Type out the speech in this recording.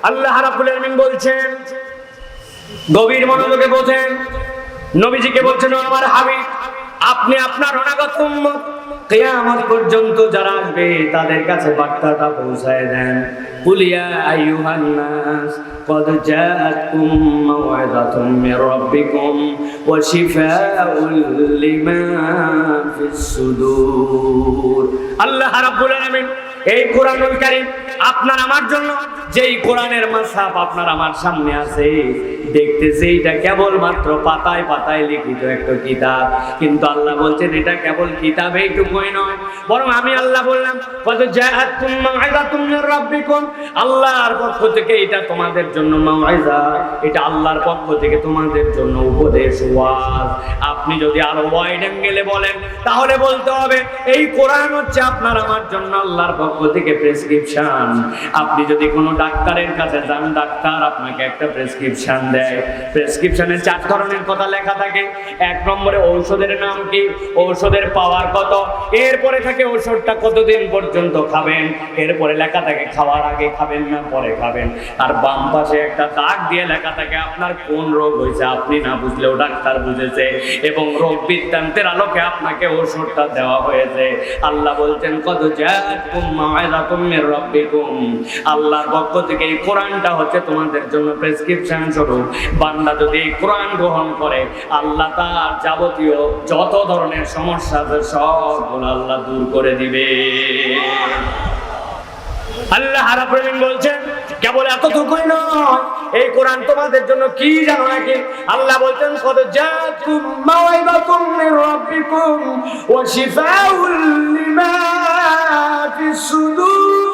আল্লাহ রাব্বুল আলামিন বলছেন, গভীর মনোযোগে বোঝেন, নবীজিকে বলছেন, ও আমার হাবিব, আপনি আপনার অনাগত উম্মত কিয়ামত পর্যন্ত যারা আসবে তাদের কাছে বার্তাটা পৌঁছায় দেন। কুলিয়া আইয়ুহান নাস قد جاءتكم موعظة من ربكم وشفاء لما في الصدور। আল্লাহ রাব্বুল আলামিন এই কোরআনুল কারীম আপনার আমার জন্য, যেই কোরআনের মাসহাফ আপনার আমার সামনে আছে, দেখতেছে এটা কেবলমাত্র পাতায় পাতায় লিখিত একটা কিতাব, কিন্তু আল্লাহ বলছেন এটা কেবল কিতাব এইটুকুই নয়, বরং আমি আল্লাহ বললাম কদ জাআতকুম মাউইযাতুম মির রাব্বিকুম, আল্লাহর পক্ষ থেকে এটা তোমাদের জন্য মাউইযা, এটা আল্লাহর পক্ষ থেকে তোমাদের জন্য উপদেশ, ওয়াজ। আপনি যদি আরো ওয়াইড অ্যাঙ্গেলে বলেন তাহলে বলতে হবে এই কোরআন হচ্ছে আপনার আমার জন্য আল্লাহর পক্ষ থেকে প্রেসক্রিপশন। আপনি যদি কোনো ডাক্তারের কাছে যান, ডাক্তার আপনাকে একটা প্রেসক্রিপশন দেয়, প্রেসক্রিপশনে 4 ধরনের কথা লেখা থাকে। 1 নম্বরে ঔষধের নাম কি, ঔষধের পাওয়ার কত, এরপরে থাকে ওষুধটা কতদিন পর্যন্ত খাবেন, এরপরে লেখা থাকে খাওয়ার আগে খাবেন না পরে খাবেন, আর বাম পাশে একটা দাগ দিয়ে লেখা থাকে আপনার কোন রোগ হয়েছে, আপনি না বুঝলেও ডাক্তার বুঝেছে, এবং রোগ বৃত্তান্তের আলোকে আপনাকে ওষুধটা দেওয়া হয়েছে। আল্লাহ বলছেন কদ জাআতকুম মাউইযাতুম মির রাব্বিকুম, আল্লাহর পক্ষ থেকে এই কোরআনটা হচ্ছে তোমাদের জন্য প্রেসক্রিপশন স্বরূপ। বান্দা যদি এই কোরআন গ্রহণ করে, আল্লাহ তার যাবতীয় যত ধরনের সমস্যা আছে সবগুলো আল্লাহ দূর করে দিবে। আল্লাহ রাব্বুল আলামিন বলছেন কেবল এতটুকুই নয়, এই কোরআন তোমাদের জন্য কি জানো নাকি? আল্লাহ বলছেন কদ জাআতকুম মাউইযাতুম মির রাব্বিকুম ওয়া শিফাউল লিমা ফিস সুদূর।